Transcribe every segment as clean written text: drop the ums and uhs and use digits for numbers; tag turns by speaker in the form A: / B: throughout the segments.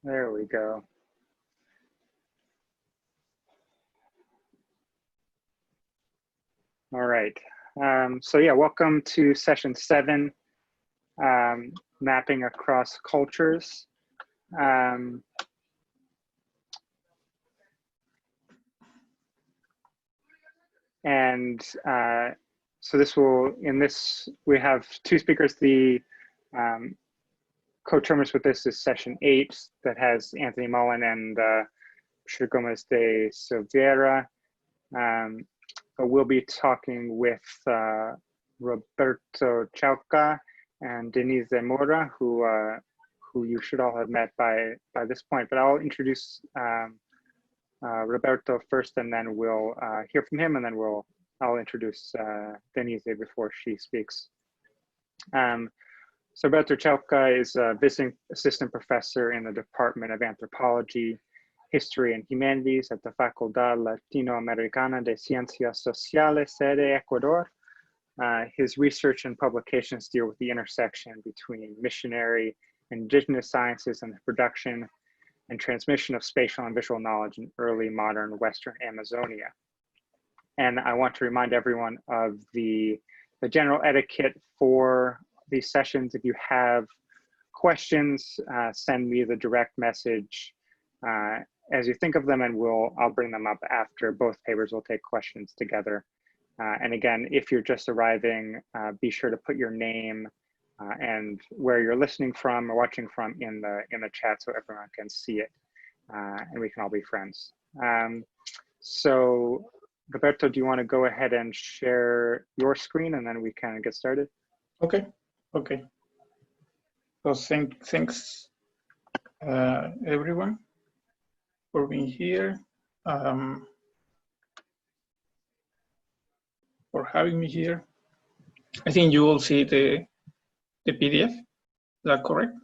A: There we go. All right. So yeah, welcome to session 7, mapping across cultures. So this will, we have 2 speakers. The co-terminus with this is session 8 that has Anthony Mullen and Gomez de Silveira. But we'll be talking with Roberto Chauca and Denise de Moura, who you should all have met by this point. But I'll introduce Roberto first, and then we'll hear from him, and then I'll introduce Denise before she speaks. So Roberto Chauca is a visiting assistant professor in the Department of Anthropology, History and Humanities at the Facultad Latinoamericana de Ciencias Sociales, Sede, Ecuador. His research and publications deal with the intersection between missionary and indigenous sciences and the production and transmission of spatial and visual knowledge in early modern Western Amazonia. And I want to remind everyone of the general etiquette for these sessions. If you have questions, send me the direct message as you think of them, and I'll bring them up after both papers. We'll take questions together. And again, if you're just arriving, be sure to put your name and where you're listening from or watching from in the chat so everyone can see it, and we can all be friends. So Roberto, do you want to go ahead and share your screen, and then we can get started?
B: Okay. So thanks everyone for being here, for having me here. I think you will see the PDF. Is that correct?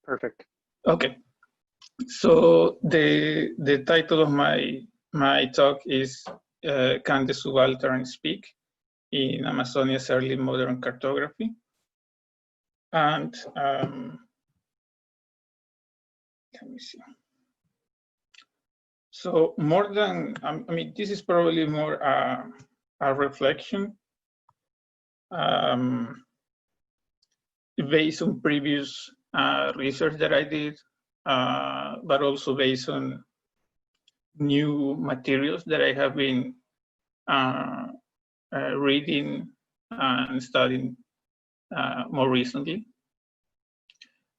A: Perfect.
B: Okay. So the title of my talk is Can the Subaltern Speak in Amazonia's Early Modern Cartography? And let me see. So more than, I mean, this is probably more a reflection based on previous research that I did, but also based on new materials that I have been reading and studying more recently.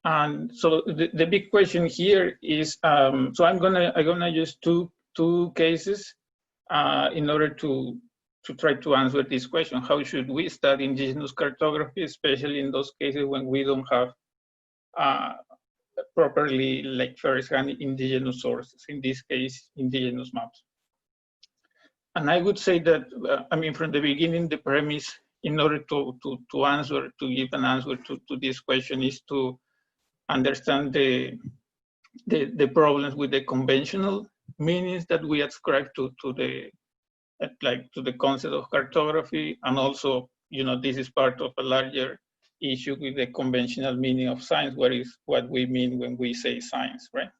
B: And so the big question here is, so I'm gonna use two cases in order to try to answer this question. How should we study indigenous cartography, especially in those cases when we don't have properly, like, first-hand indigenous sources, in this case, indigenous maps? And I would say that, I mean, from the beginning, the premise, in order to give an answer to this question, is to understand the problems with the conventional meanings that we ascribe to the concept of cartography, and also, you know, this is part of a larger issue with the conventional meaning of science. What we mean when we say science, right?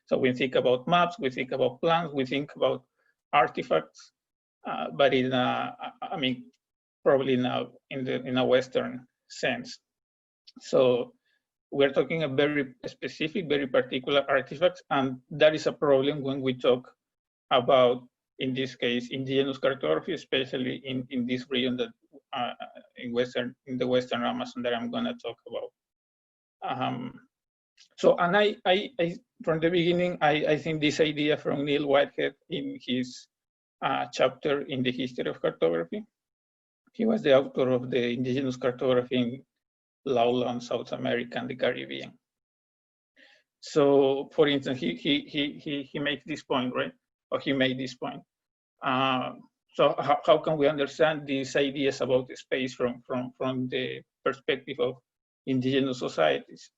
B: So we think about maps, we think about plans, we think about artifacts, but in I mean, probably now in a Western sense. So we're talking a very specific, very particular artifacts, and that is a problem when we talk about, in this case, indigenous cartography, especially in this region that in the Western Amazon that I'm going to talk about. So, and I from the beginning, I think this idea from Neil Whitehead in his chapter in the history of cartography. He was the author of the indigenous cartography in lowland South America and the Caribbean. So, for instance, he makes this point, right? Or he made this point. So how can we understand these ideas about the space from the perspective of indigenous societies?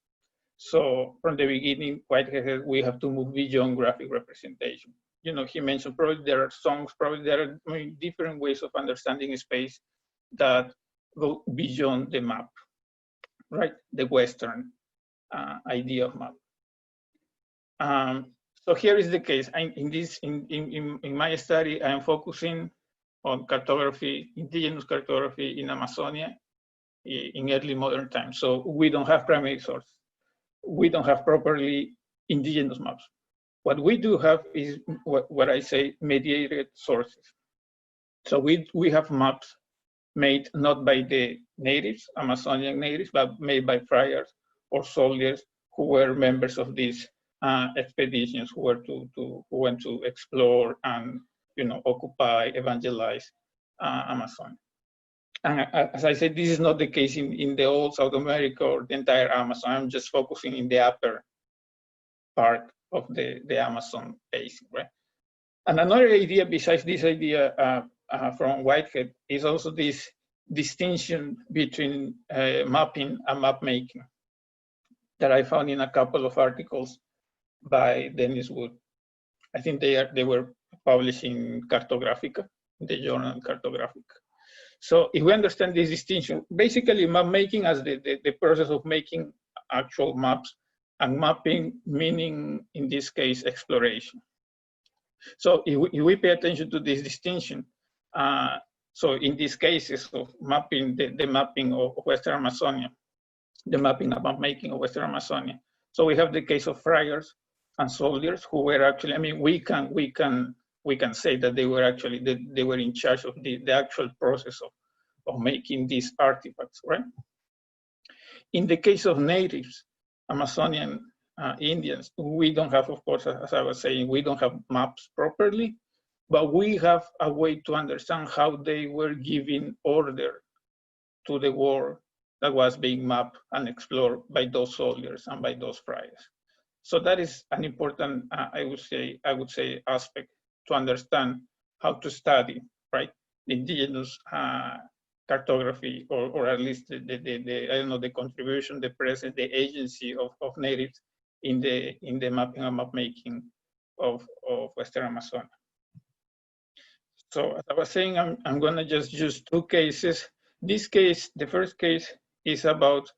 B: So from the beginning, Whitehead, we have to move beyond graphic representation. You know, he mentioned probably there are songs, probably there are, I mean, different ways of understanding space that go beyond the map, right? The Western idea of map. So here is the case. In my study, I am focusing on cartography, indigenous cartography in Amazonia in early modern times. So we don't have primary sources. We don't have properly indigenous maps. What we do have is what I say mediated sources. So we have maps made not by the natives, Amazonian natives, but made by friars or soldiers who were members of these expeditions who went to explore and occupy, evangelize Amazon. And as I said, this is not the case in the old South America or the entire Amazon. I'm just focusing in the upper part of the Amazon basin, right? And another idea besides this idea from Whitehead is also this distinction between mapping and map making that I found in a couple of articles by Denise Wood. I think they were published in Cartographica, the journal Cartographica. So if we understand this distinction, basically map making as the process of making actual maps, and mapping meaning, in this case, exploration. So if we pay attention to this distinction, so in these cases of mapping, the mapping of Western Amazonia, the mapping and map making of Western Amazonia. So we have the case of friars and soldiers who were actually, I mean, we can say that they were actually, they were in charge of the actual process of making these artifacts, right? In the case of natives, Amazonian Indians, we don't have, of course, as I was saying, we don't have maps properly, but we have a way to understand how they were giving order to the war that was being mapped and explored by those soldiers and by those friars. So that is an important, I would say, aspect to understand how to study, right? The indigenous cartography, or at least the I don't know, the contribution, the presence, the agency of natives in the mapping and map making of Western Amazonia. So as I was saying, I'm gonna just use two cases. This case, the first case, is about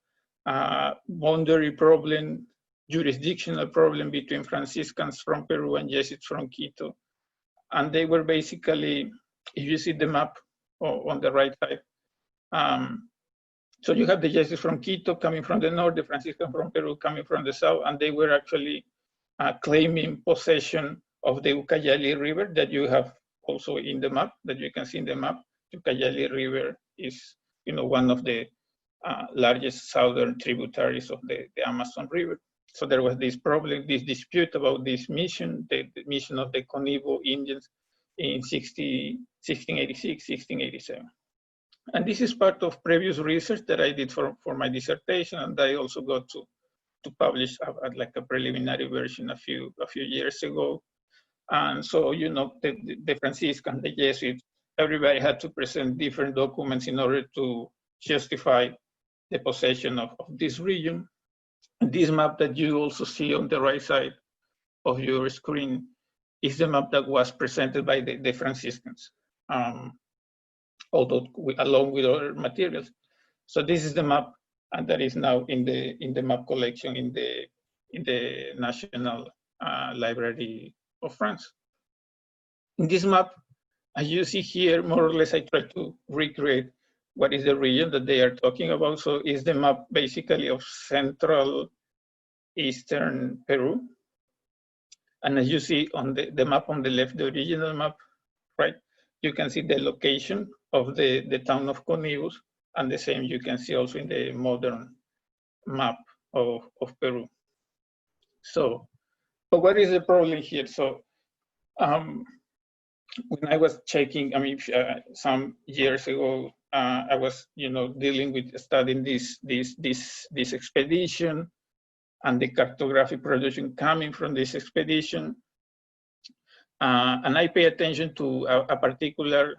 B: boundary problem, jurisdictional problem between Franciscans from Peru and Jesuits from Quito. And they were basically, if you see the map on the right side, so you have the Jesuits from Quito coming from the north, the Franciscans from Peru coming from the south, and they were actually claiming possession of the Ucayali River that you have also in the map, that you can see in the map. The Ucayali River is, one of the largest southern tributaries of the Amazon River. So there was this problem, this dispute about this mission, the mission of the Conibo Indians in 1686, 1687. And this is part of previous research that I did for my dissertation, and I also got to publish like a preliminary version a few years ago. And so, the Franciscans, the Jesuits, everybody had to present different documents in order to justify the possession of this region. And this map that you also see on the right side of your screen is the map that was presented by the Franciscans, although along with other materials. So this is the map, and that is now in the map collection in the National Library of France. In this map, as you see here, more or less, I try to recreate what is the region that they are talking about. So is the map basically of central eastern Peru. And as you see on the map on the left, the original map, right, you can see the location of the town of Conibus, and the same you can see also in the modern map of Peru. So, but what is the problem here? So, when I was checking, I mean, some years ago, I was, dealing with studying this expedition and the cartographic production coming from this expedition. And I pay attention to a particular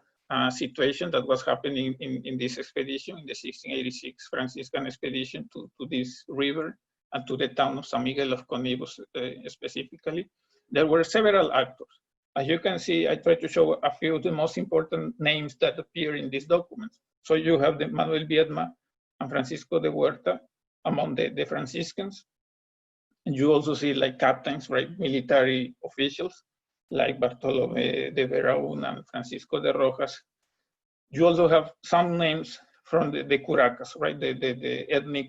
B: situation that was happening in this expedition, in the 1686 Franciscan expedition to this river and to the town of San Miguel of Conibus specifically. There were several actors. As you can see, I try to show a few of the most important names that appear in these documents. So you have the Manuel Viedma and Francisco de Huerta among the Franciscans. And you also see like captains, right? Military officials like Bartolome de Veraun and Francisco de Rojas. You also have some names from the Curacas, right? The ethnic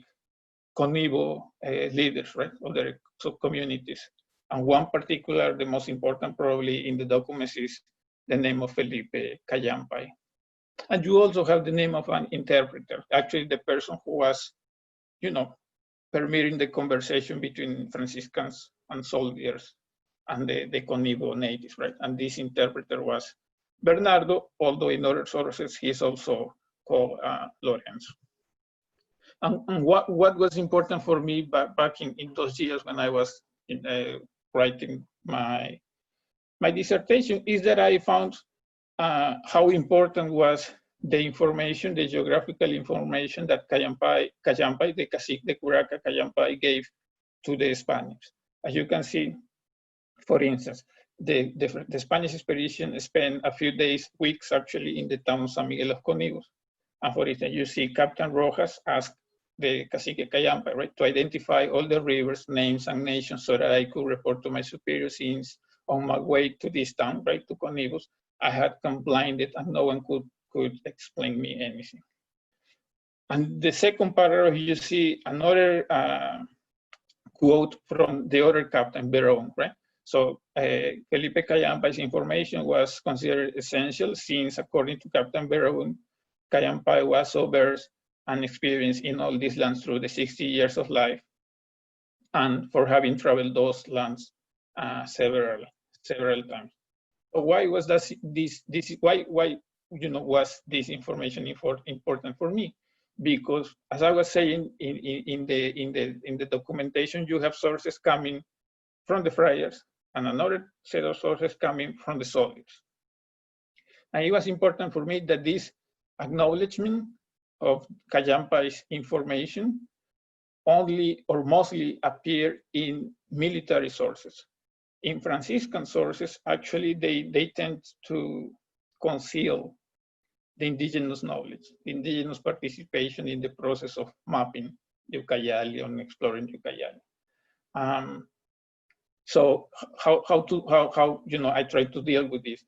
B: Conibo leaders, right? Of their sub-communities. And one particular, the most important probably in the documents is the name of Felipe Cayampai. And you also have the name of an interpreter, actually the person who was, you know, permitting the conversation between Franciscans and soldiers and the Conibo natives, right? And this interpreter was Bernardo, although in other sources he's also called Lorenzo. And what was important for me back in those years when I was writing my dissertation is that I found how important was the information, the geographical information that Cayampai, the cacique, the Curaca Cayampai gave to the Spaniards. As you can see, for instance, the Spanish expedition spent a few days, weeks actually, in the town of San Miguel of Conibos. And for instance, you see Captain Rojas asked the cacique Cayampai, right, to identify all the rivers, names, and nations so that I could report to my superiors since on my way to this town, right, to Conibos, I had come blinded and no one could explain me anything. And the second paragraph, you see another quote from the other captain, Verón, right? So Felipe Cayampai's information was considered essential since, according to Captain Verón, Cayampai was so versed and experienced in all these lands through the 60 years of life, and for having traveled those lands several times. So why was that why was this information important for me? Because, as I was saying in the documentation, you have sources coming from the friars and another set of sources coming from the soldiers. And it was important for me that this acknowledgement of Cayampai's information only or mostly appear in military sources. In Franciscan sources, actually, they tend to conceal the indigenous knowledge, the indigenous participation in the process of mapping Ucayali and exploring Ucayali. So how I tried to deal with this.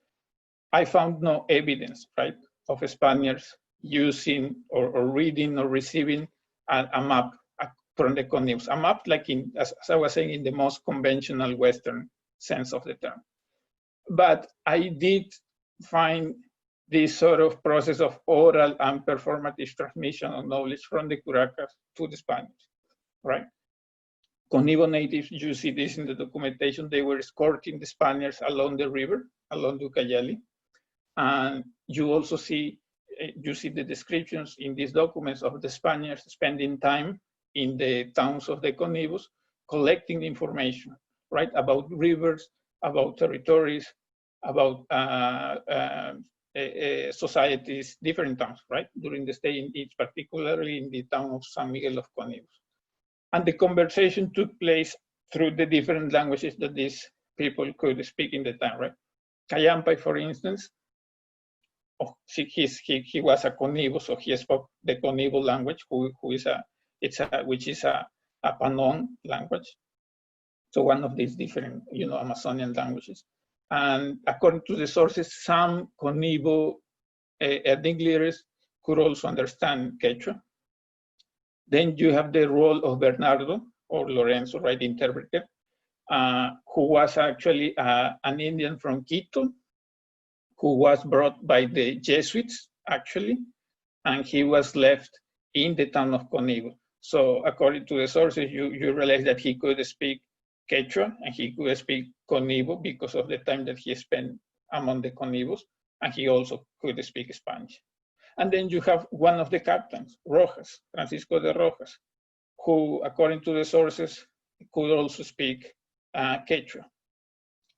B: I found no evidence, right, of Spaniards using or reading or receiving a map from the Conibos. A map, like as I was saying, in the most conventional Western sense of the term. But I did find this sort of process of oral and performative transmission of knowledge from the Curacas to the Spaniards, right? Conibo natives, you see this in the documentation, they were escorting the Spaniards along the river, along the Ucayali. And you also see, the descriptions in these documents of the Spaniards spending time in the towns of the Conibos, collecting information, right, about rivers, about territories, about societies, different towns, right, during the stay in each, particularly in the town of San Miguel of Conibos. And the conversation took place through the different languages that these people could speak in the time, right? Cayampai, for instance, he was a Conibo, so he spoke the Conibo language, which is a Panon language. So one of these different, Amazonian languages. And according to the sources, some Conibo ethnic leaders could also understand Quechua. Then you have the role of Bernardo or Lorenzo, right, interpreter, who was actually an Indian from Quito, who was brought by the Jesuits, actually, and he was left in the town of Conibo. So according to the sources, you realize that he could speak Quechua and he could speak Conibo because of the time that he spent among the Conibos, and he also could speak Spanish. And then you have one of the captains, Rojas, Francisco de Rojas, who, according to the sources, could also speak Quechua.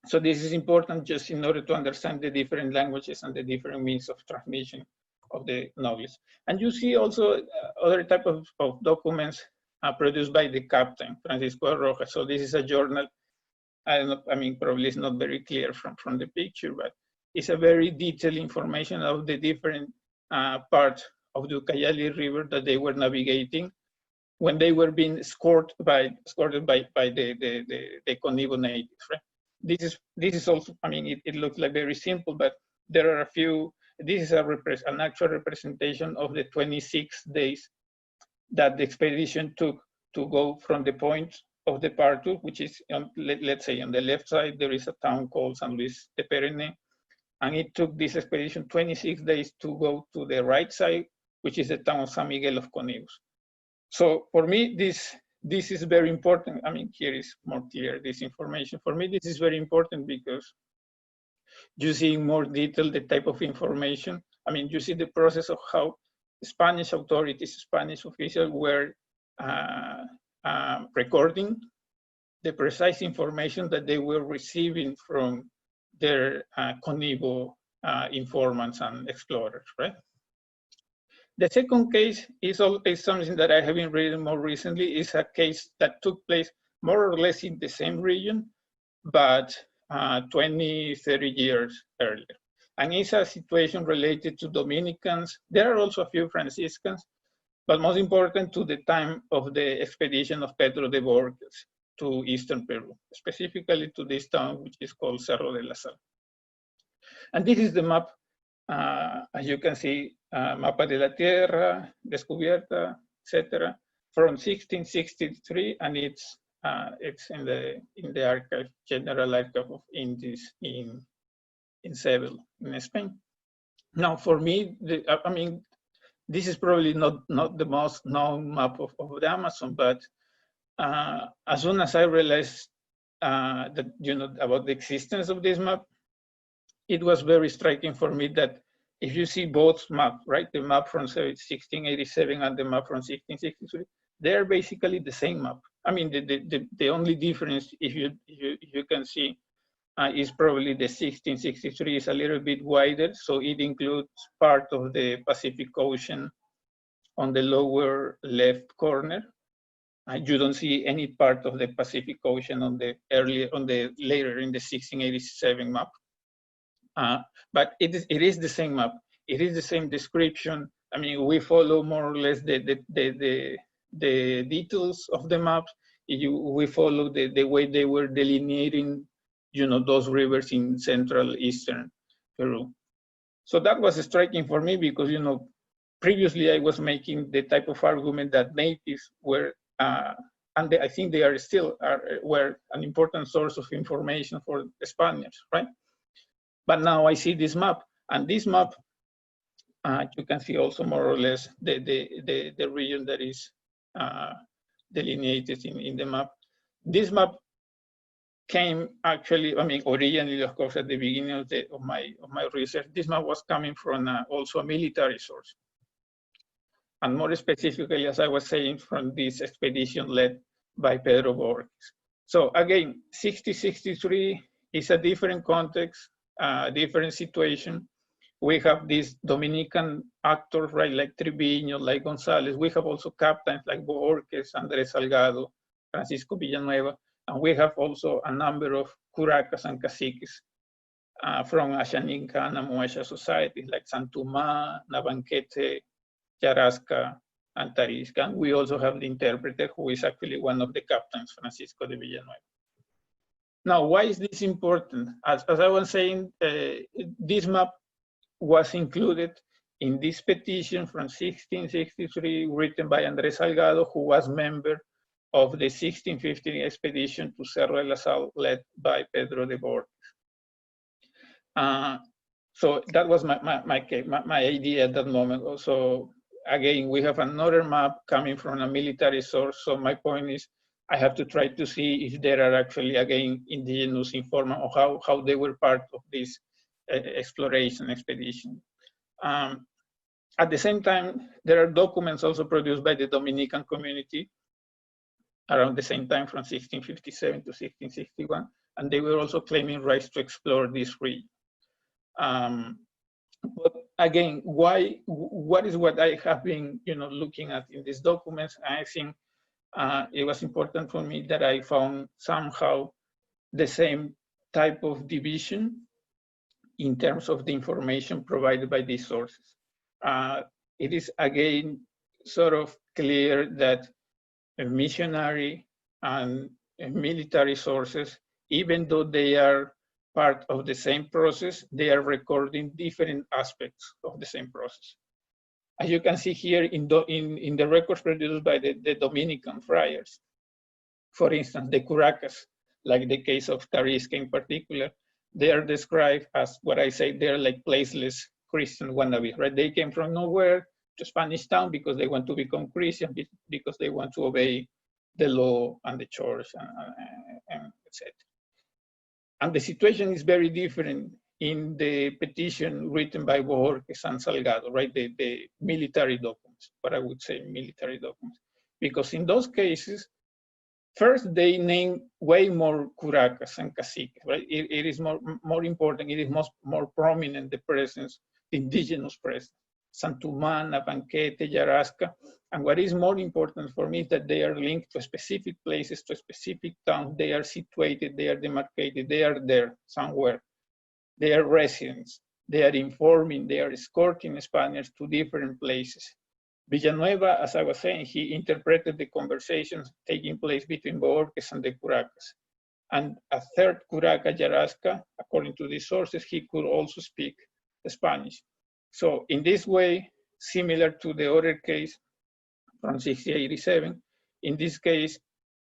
B: So this is important just in order to understand the different languages and the different means of transmission of the knowledge. And you see also other type of documents produced by the captain, Francisco de Rojas. So this is a journal. Probably it's not very clear from the picture, but it's a very detailed information of the different parts of the Ucayali River that they were navigating when they were being escorted by the Conibo natives, right? This is also, I mean, it looks like very simple, but there are a few. This is an actual representation of the 26 days that the expedition took to go from the point of departure, which is, let's say, on the left side, there is a town called San Luis de Perene, and it took this expedition 26 days to go to the right side, which is the town of San Miguel of Conibos. So for me, this is very important. I mean, here is more clear, this information. For me, this is very important because you see in more detail the type of information. I mean, you see the process of how Spanish authorities, Spanish officials were recording the precise information that they were receiving from their Conibo informants and explorers, right? The second case is something that I have been reading more recently. Is a case that took place more or less in the same region, but 20, 30 years earlier. And it's a situation related to Dominicans. There are also a few Franciscans, but most important to the time of the expedition of Pedro de Borges to Eastern Peru, specifically to this town, which is called Cerro de la Sal. And this is the map, as you can see, Mapa de la Tierra, Descubierta, etc., from 1663, and it's in the archive, General Archive of Indies in Seville, in Spain. Now, for me, I mean, this is probably not the most known map of the Amazon, but as soon as I realized that, you know, about the existence of this map, it was very striking for me that if you see both maps, right, the map from 1687 and the map from 1663, they're basically the same map. I mean, the only difference, if you can see, is probably the 1663 is a little bit wider, so it includes part of the Pacific Ocean on the lower left corner. You don't see any part of the Pacific Ocean on the later in the 1687 map. But it is the same map. It is the same description. I mean, we follow more or less the details of the map. We follow the way they were delineating, you know, those rivers in central eastern Peru. So that was striking for me because, you know, previously I was making the type of argument that natives were, and I think they are still were an important source of information for the Spaniards, right? But now I see this map, and this map, you can see also more or less the region that is delineated in the map. This map came actually, I mean, originally, of course, at the beginning of my research, this map was coming from also a military source. And more specifically, as I was saying, from this expedition led by Pedro Borges. So again, 1663 is a different context, different situation. We have these Dominican actors, right, like Triviño, like González. We have also captains like Borges, Andrés Salgado, Francisco Villanueva, and we have also a number of curacas and caciques from Ashaninka and Amoesha societies like Santuma, Nabanquete, Yarasca, and Tarisca. And we also have the interpreter, who is actually one of the captains, Francisco de Villanueva. Now, why is this important? As I was saying, this map was included in this petition from 1663 written by Andrés Salgado, who was member of the 1615 expedition to Cerro de la Sal led by Pedro de Borges. So that was my idea at that moment. So again, we have another map coming from a military source. So my point is, I have to try to see if there are actually, again, indigenous information or how they were part of this exploration expedition. At the same time, there are documents also produced by the Dominican community around the same time from 1657 to 1661, and they were also claiming rights to explore this region. But again, what is what I have been, you know, looking at in these documents? I think it was important for me that I found somehow the same type of division in terms of the information provided by these sources. It is again sort of clear that missionary and military sources, even though they are part of the same process, they are recording different aspects of the same process. As you can see here in the records produced by the Dominican friars, for instance, the curacas, like the case of Tarisca in particular, they are described as what I say, they're like placeless Christian wannabes, right? They came from nowhere to Spanish town because they want to become Christian, because they want to obey the law and the church and etc. And the situation is very different in the petition written by Borges and Salgado, right? The military documents, what I would say military documents. Because in those cases, first they name way more curacas and caciques, right? It is more important, it is more prominent, the presence, the indigenous presence. Santumana, Banquete, Yarasca. And what is more important for me is that they are linked to specific places, to specific towns. They are situated, they are demarcated, they are there somewhere. They are residents. They are informing, they are escorting Spaniards to different places. Villanueva, as I was saying, he interpreted the conversations taking place between Borges and the curacas. And a third curaca, Yarasca, according to these sources, he could also speak Spanish. So in this way, similar to the other case from 1687, in this case,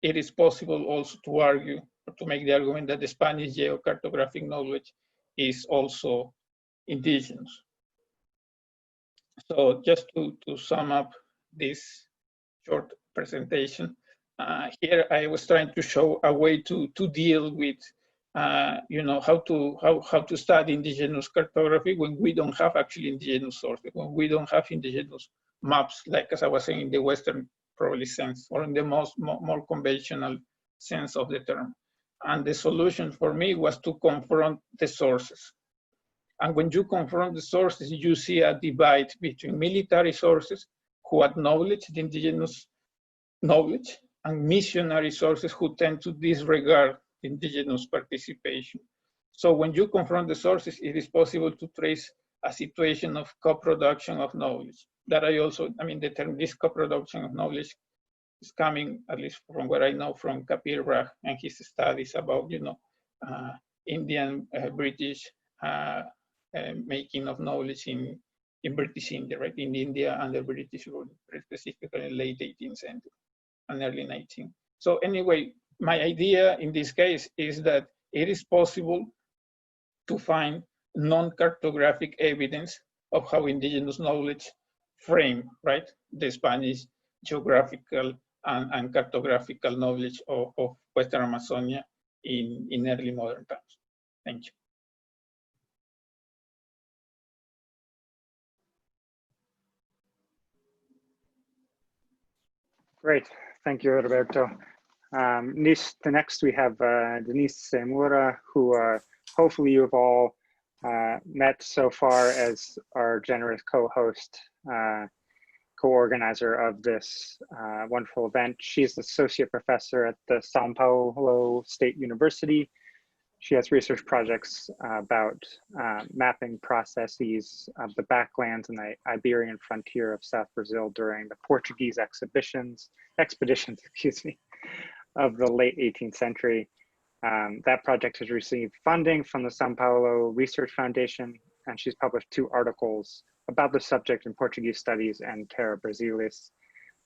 B: it is possible also to argue, or to make the argument that the Spanish geocartographic knowledge is also indigenous. So just to sum up this short presentation, here I was trying to show a way to deal with you know, how to study indigenous cartography when we don't have actually indigenous sources, when we don't have indigenous maps, like as I was saying in the Western probably sense, or in the more conventional sense of the term. And the solution for me was to confront the sources. And when you confront the sources, you see a divide between military sources who acknowledge the indigenous knowledge and missionary sources who tend to disregard indigenous participation. So when you confront the sources, it is possible to trace a situation of co-production of knowledge. That I mean, the term this co-production of knowledge is coming, at least from what I know, from Kapil Raj and his studies about, you know, Indian, British making of knowledge in British India, right? In India under British rule, specifically in late 18th century and early 19th. So anyway, my idea in this case is that it is possible to find non-cartographic evidence of how indigenous knowledge frame, right, the Spanish geographical and cartographical knowledge of Western Amazonia in early modern times. Thank you.
A: Great, thank you, Roberto. Next we have Denise Moura, who hopefully you've all met so far as our generous co-host, co-organizer of this wonderful event. She's associate professor at the São Paulo State University. She has research projects about mapping processes of the backlands and the Iberian frontier of South Brazil during the Portuguese expeditions, excuse me, of the late 18th century. That project has received funding from the São Paulo Research Foundation, and she's published 2 articles about the subject in Portuguese Studies and Terra Brasilis.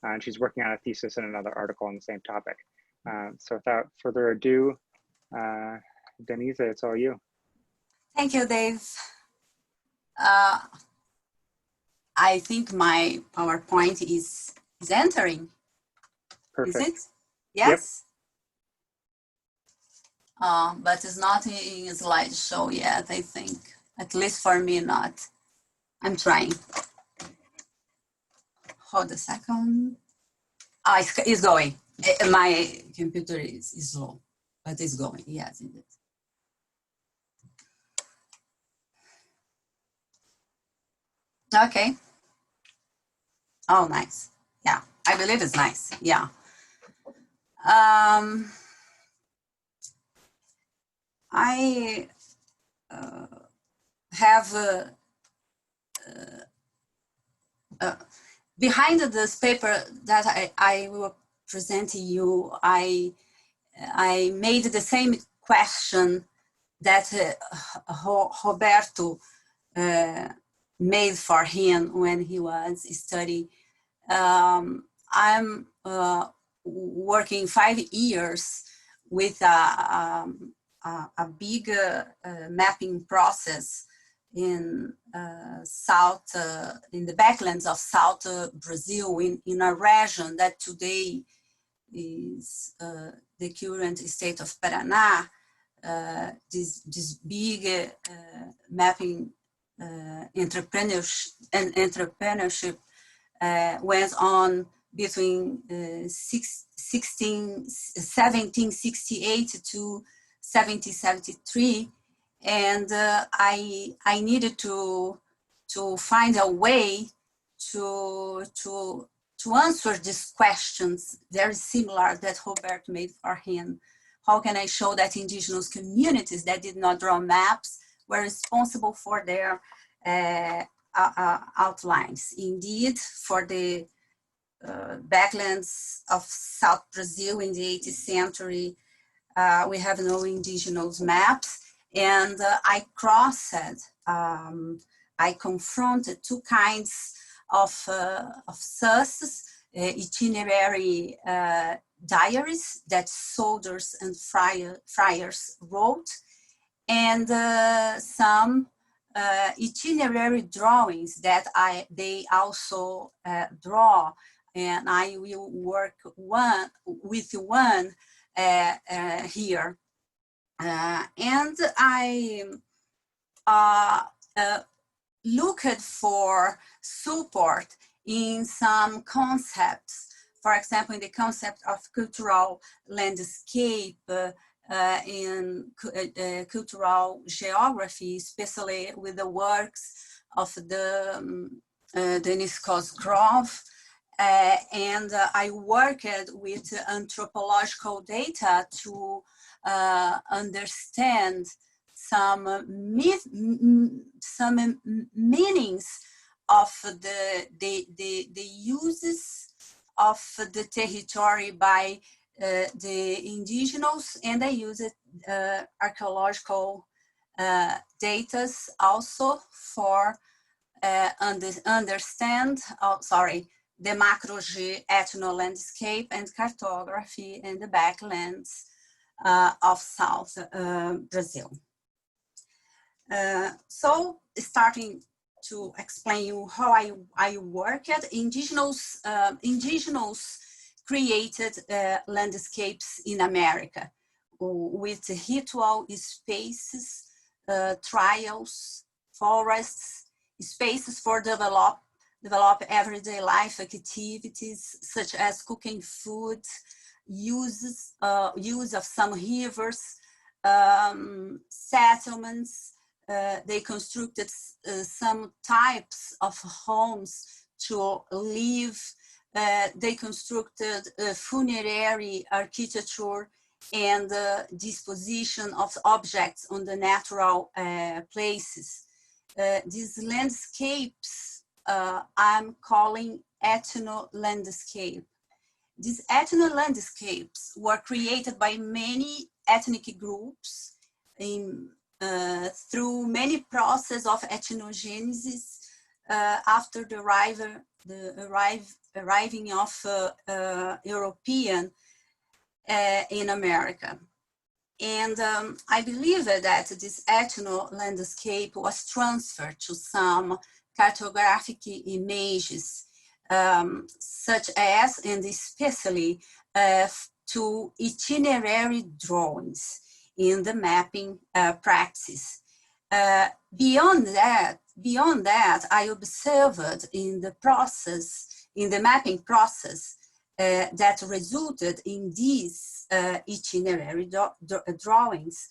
A: And she's working on a thesis and another article on the same topic. So without further ado, Denise, it's all you.
C: Thank you, Dave. I think my PowerPoint is entering.
A: Perfect.
C: Is it? Yes?
A: Yep.
C: But it's not in a slideshow yet, I think. At least for me, not. I'm trying. Hold a second. It's going. My computer is slow, but it's going. Yes, indeed. Okay. Oh, nice. Yeah, I believe it's nice. Yeah. I have behind this paper that I will presenting you, I made the same question that Roberto made for him when he was studying. I'm working 5 years with a big mapping process in in the backlands of South Brazil, in a region that today is the current state of Paraná. This big mapping entrepreneurship went on between 1768 to 1773, and I needed to find a way to answer these questions, very similar that Roberto made for him. How can I show that indigenous communities that did not draw maps were responsible for their outlines? Indeed, for the backlands of South Brazil in the 18th century, we have no indigenous maps. And I confronted two kinds of sources, itinerary diaries that soldiers and friars wrote, and some itinerary drawings that they also draw. And I will work with one here. And I looked for support in some concepts. For example, in the concept of cultural landscape, in cultural geography, especially with the works of the Denise Cosgrove. And I worked with anthropological data to understand some meanings of the uses of the territory by the indigenous, and I used archaeological data also for understand, the macro ethnolandscape and cartography in the backlands of South Brazil. So starting to explain you how I work at indigenous created landscapes in America with ritual spaces, trails, forests, spaces for develop everyday life activities such as cooking food, use of some rivers, settlements. They constructed some types of homes to live. They constructed funerary architecture and disposition of objects on the natural places. These landscapes I'm calling ethno-landscape. These ethno-landscapes were created by many ethnic groups through many processes of ethnogenesis after the arriving of European in America. And I believe that this ethno-landscape was transferred to some cartographic images, such as, and especially to itinerary drawings in the mapping practice. Beyond that, I observed in the process, in the mapping process, that resulted in these itinerary drawings.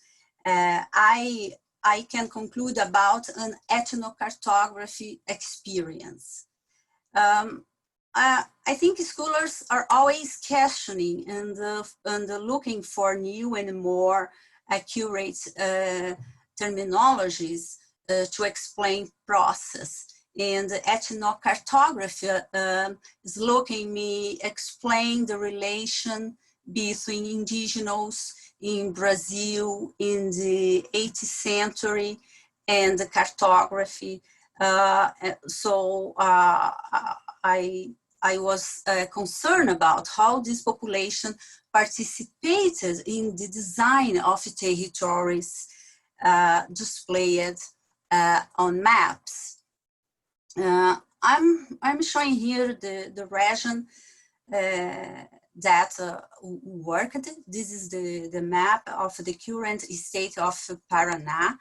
C: I can conclude about an ethnocartography experience. I think scholars are always questioning and looking for new and more accurate terminologies to explain process. And ethnocartography is looking me explain the relation between indigenous in Brazil in the 18th century and the cartography. I was concerned about how this population participated in the design of territories displayed on maps. I'm showing here the region that worked. This is the map of the current state of Paraná.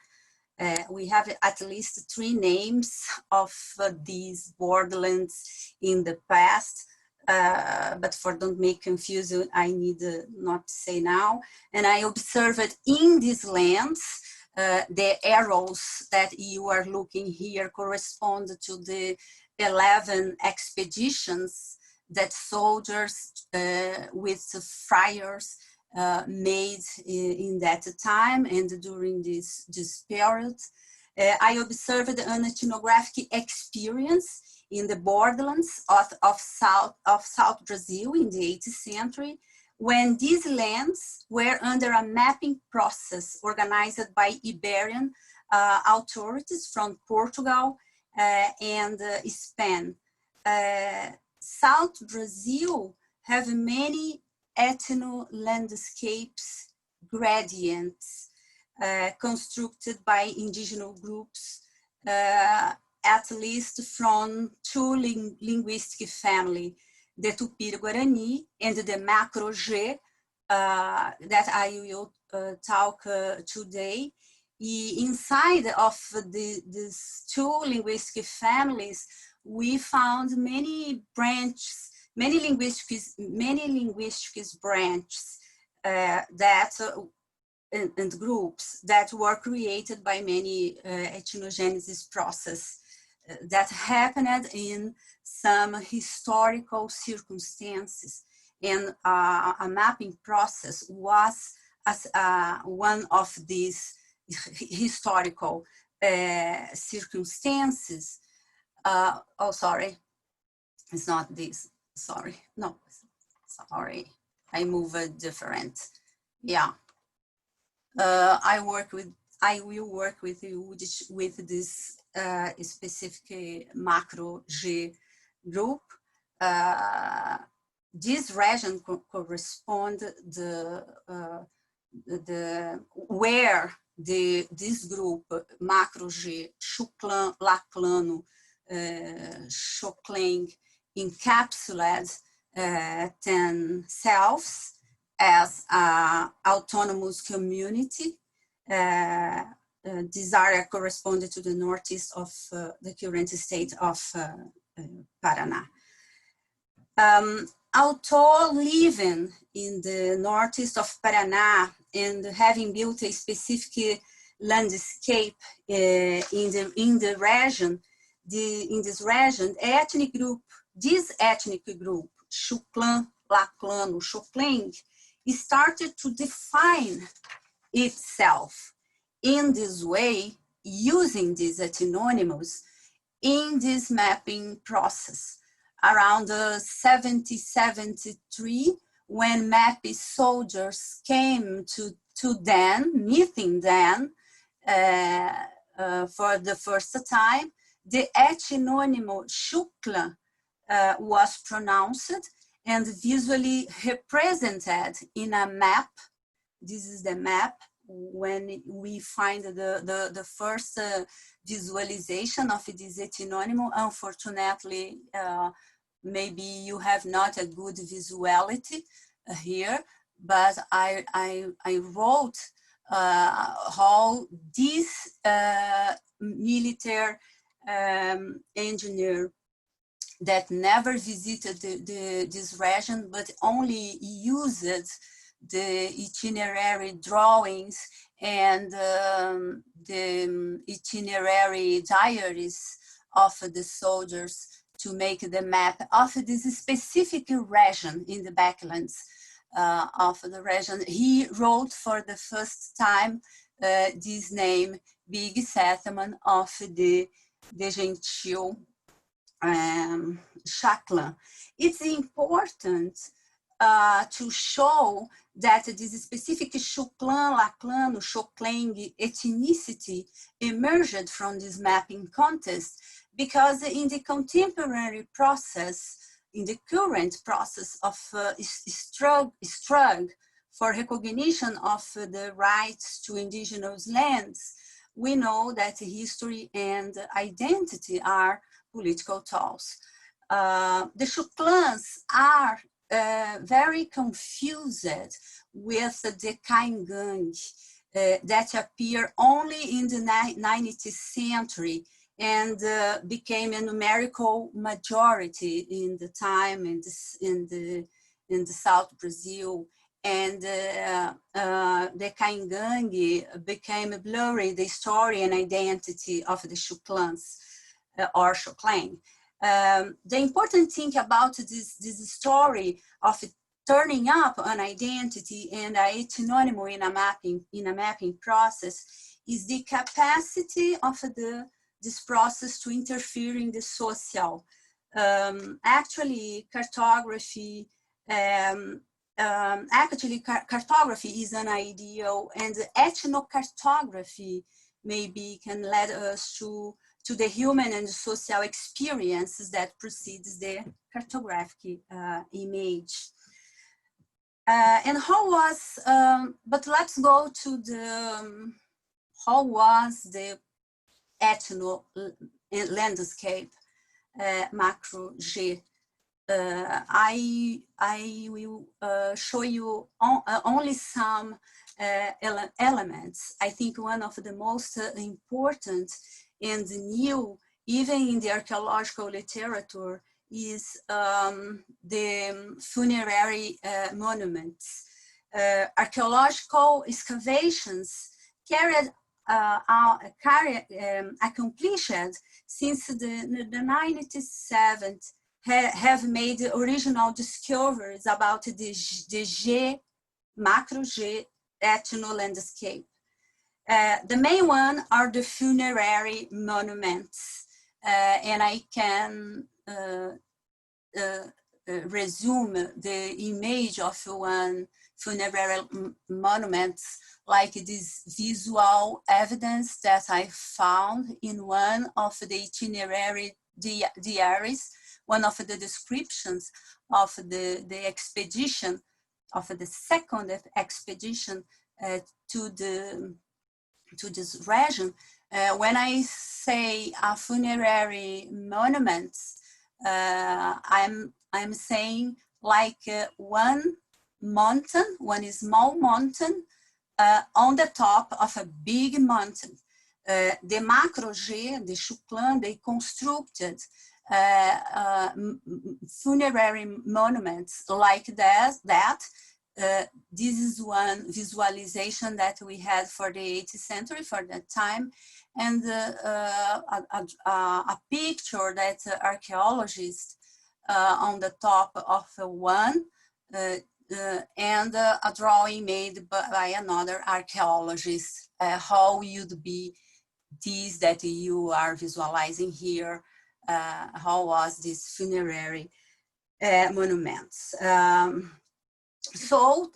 C: We have at least 3 names of these borderlands in the past, but for don't make confusion, I need not to say now. And I observed in these lands, the arrows that you are looking here correspond to the 11 expeditions that soldiers with friars made in that time and during this period. I observed an ethnographic experience in the borderlands of South Brazil in the 18th century, when these lands were under a mapping process organized by Iberian authorities from Portugal and Spain. South Brazil have many ethnolandscapes gradients constructed by indigenous groups, at least from 2 linguistic families, the Tupi-Guarani and the Macro-G that I will talk today. Inside of these 2 linguistic families, we found many branches, many linguistic branches and groups that were created by many ethnogenesis process that happened in some historical circumstances. And a mapping process was one of these historical circumstances. Oh, sorry, it's not this. Sorry, no, sorry, I moved different. Yeah, I will work with you with this specific macro G group. This region correspond where this group macro G, Chauca, Laclano, Chocling, encapsulated themselves as an autonomous community. This area corresponded to the northeast of the current state of Paraná. Although living in the northeast of Paraná and having built a specific landscape in this region, this ethnic group, Chauca, Laclano, Chocling, started to define itself in this way, using these ethnonyms in this mapping process. Around 1773, when Mappy soldiers came to them, meeting them for the first time, the ethnonym Chauca was pronounced and visually represented in a map. This is the map when we find the first visualization of this ethnonym. Unfortunately, maybe you have not a good visuality here, but I wrote how this military engineer that never visited this region, but only used the itinerary drawings and the itinerary diaries of the soldiers to make the map of this specific region in the backlands of the region. He wrote for the first time this name, Big Settlement of the Gentil Chauca. It's important to show that this specific Chauclan, Laclan, Chauclang ethnicity emerged from this mapping contest, because in the contemporary process, in the current process of struggle for recognition of the rights to indigenous lands, we know that history and identity are political tools. The Chauclans are very confused with the Kaingang that appear only in the 19th century and became a numerical majority in the time in the South Brazil. And the Kaingang became blurry, the story and identity of the Chauclans or Chauclang. The important thing about this story of turning up an identity and an ethnonym in a mapping process is the capacity of this process to interfere in the social. Actually, cartography is an ideal, and ethnocartography maybe can lead us to the human and social experiences that precedes the cartographic image. And how was, but let's go to the, how was the ethno landscape, macro G? I will show you only some elements. I think one of the most important and new, even in the archaeological literature, is the funerary monuments. Archaeological excavations accomplished since the 97th have made original discoveries about the G, macro G ethno landscape. The main one are the funerary monuments, and I can resume the image of one funerary monument like this visual evidence that I found in one of the itinerary diaries, one of the descriptions of the expedition, of the second expedition to this region. When I say a funerary monument, I'm saying like one mountain, one small mountain on the top of a big mountain. The macro G, the Chauclan, they constructed funerary monuments like that. This is one visualization that we had for the 18th century for that time, and a picture that archaeologists on the top of one, and a drawing made by another archaeologist. How would be this that you are visualizing here? How was this funerary monuments? So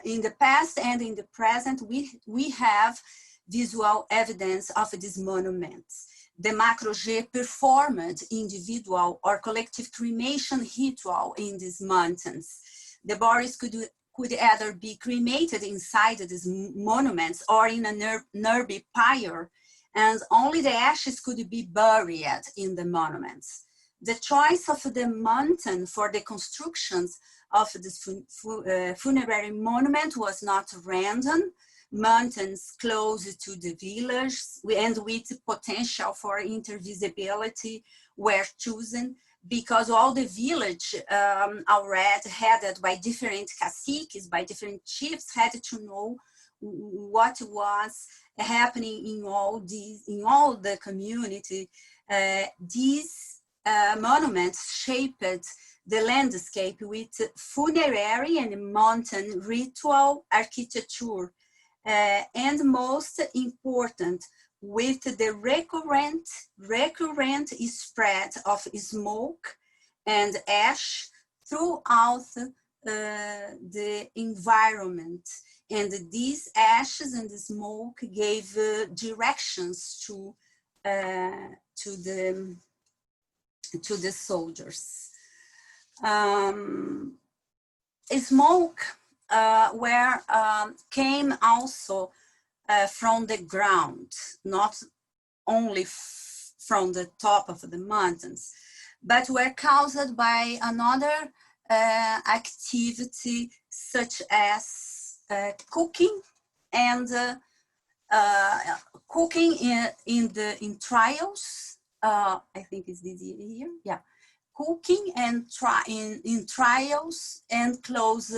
C: in the past and in the present, we have visual evidence of these monuments. The macro G performed individual or collective cremation ritual in these mountains. The bodies could either be cremated inside these monuments or in a nearby pyre, and only the ashes could be buried in the monuments. The choice of the mountain for the constructions of this funerary monument was not random. Mountains close to the village and with potential for intervisibility were chosen because all the village already headed by different caciques, by different chiefs, had to know what was happening in all the community. These monuments shaped the landscape with funerary and mountain ritual architecture, and most important, with the recurrent spread of smoke and ash throughout the environment. And these ashes and the smoke gave directions to the soldiers. Smoke came also from the ground, not only from the top of the mountains, but were caused by another activity such as cooking and cooking in trials. I think it's this here, yeah. Cooking and in trials and close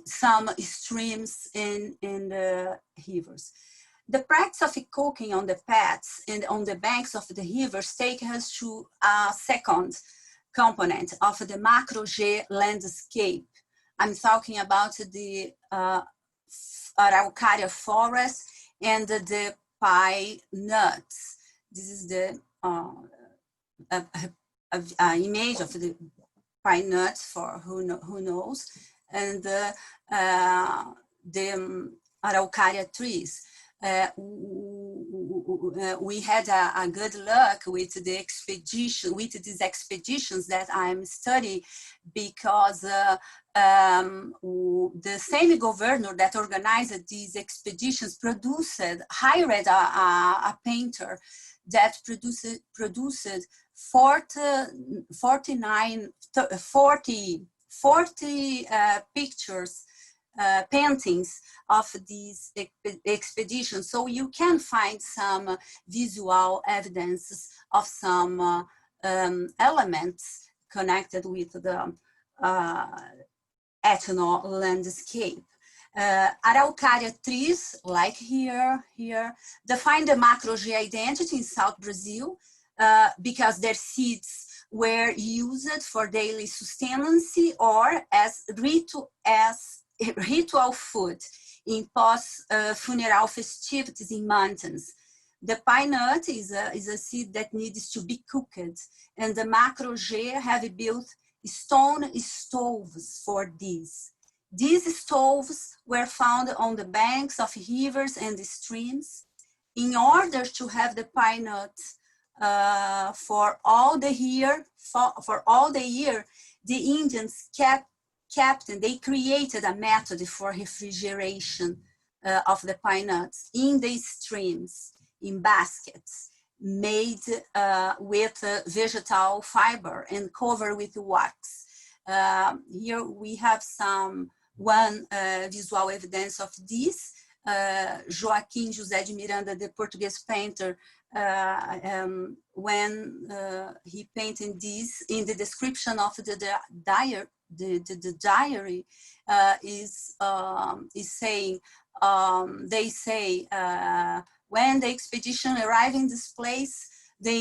C: some streams in the rivers. The practice of cooking on the paths and on the banks of the rivers take us to a second component of the macro G landscape. I'm talking about the Araucaria forest and the pine nuts. This is the image of the pine nuts for who knows, and the Araucaria trees. We had a good luck with the expedition, with these expeditions that I'm studying, because the same governor that organized these expeditions hired a painter that produced 40 pictures, paintings of these expeditions. So you can find some visual evidence of some elements connected with the ethno-landscape. Araucaria trees, like here, define the macro-G identity in South Brazil because their seeds were used for daily sustenance or as ritual food in post-funeral festivities in mountains. The pine nut is a seed that needs to be cooked, and the macro-G have built stone stoves for these. These stoves were found on the banks of rivers and streams. In order to have the pine nut for all the year, the Indians they created a method for refrigeration of the pine nuts in the streams, in baskets made with vegetal fiber and covered with wax. Here we have one visual evidence of this. Joaquim José de Miranda, the Portuguese painter, when he painted this, in the description of the diary, is saying, they say, when the expedition arrived in this place, the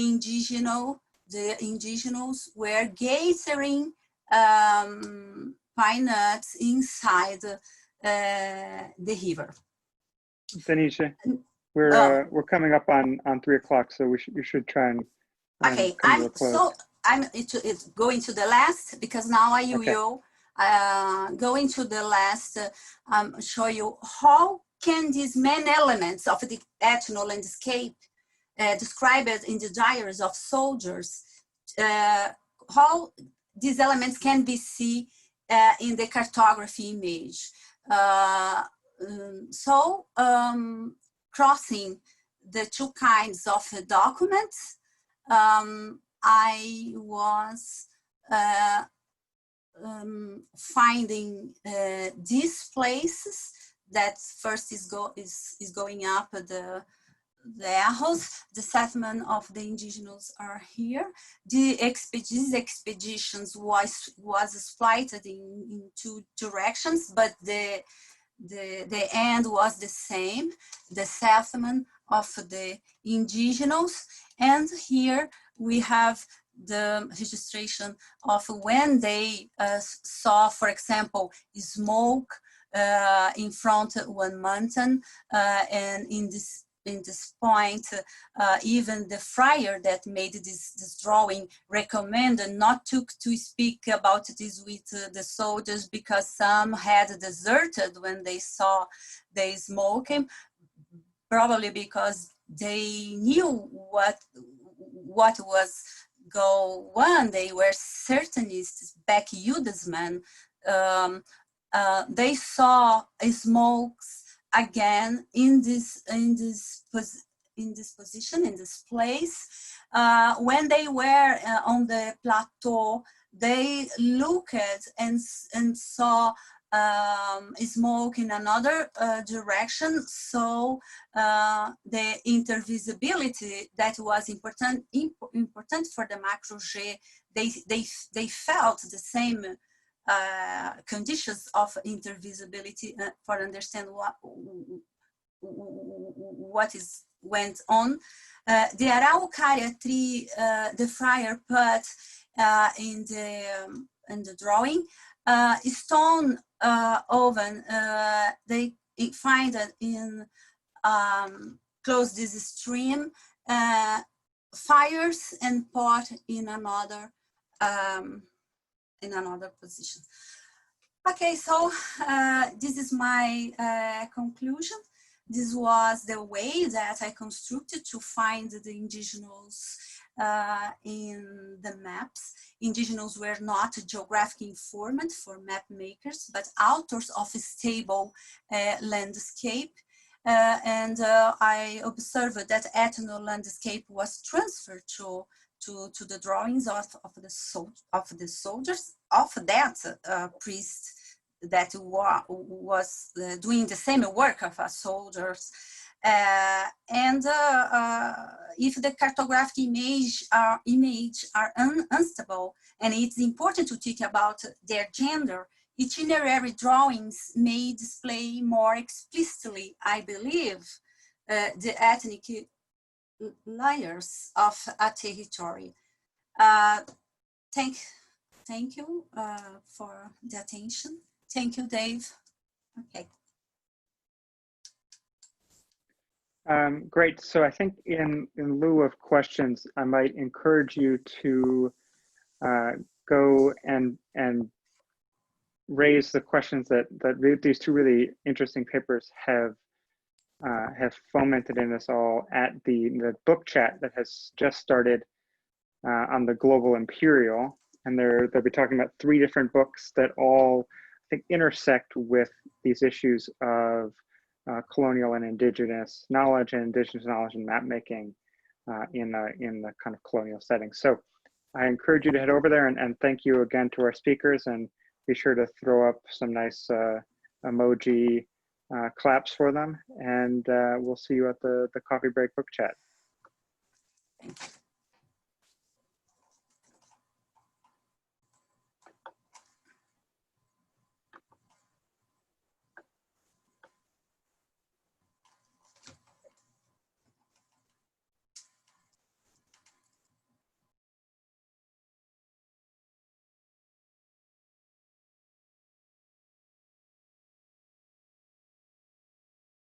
C: indigenous were gathering pine nuts inside the river.
A: Denise, we're coming up on 3 o'clock, so we should try and
C: okay. I'm going to the last, because now I will go into the last, show you how can these main elements of the ethno-landscape described in the diaries of soldiers, how these elements can be seen in the cartography image. Crossing the two kinds of documents, I was finding these places that first is going up the Arroz. The settlement of the indigenous are here. These expeditions was split in two directions, but the end was the same, the settlement of the indigenous. And here we have the registration of when they saw, for example, smoke in front one mountain, and in this point, even the friar that made this drawing recommended not to speak about this with the soldiers, because some had deserted when they saw the smoking, probably because they knew what was going on. They were Certanists, backwoodsmen. They saw smokes again in this position, in this place. When they were on the plateau, they looked and saw smoke in another direction. So the intervisibility that was important for the macro G, they felt the same conditions of intervisibility for understand what went on. The Araucaria tree, the friar put in the drawing, stone oven. They find it in close this stream, fires and pot in another position. Okay, so this is my conclusion. This was the way that I constructed to find the indigenous in the maps. Indigenous were not geographic informant for map makers, but authors of a stable landscape. And I observed that ethnolandscape was transferred to the drawings of the soldiers, of that priest that was doing the same work of soldiers. And if the cartographic image are unstable, and it's important to think about their gender, itinerary drawings may display more explicitly, I believe, the ethnic layers of a territory. Thank you for the attention. Thank you, Dave. Okay.
A: Great. So I think in lieu of questions, I might encourage you to go and raise the questions that these two really interesting papers have fomented in us all at the book chat that has just started on the Global Imperial, and they'll be talking about 3 different books that all, I think, intersect with these issues of colonial and indigenous knowledge and map making in the kind of colonial setting. So I encourage you to head over there, and thank you again to our speakers, and be sure to throw up some nice emoji claps for them, and we'll see you at the coffee break book chat.
C: Thank you.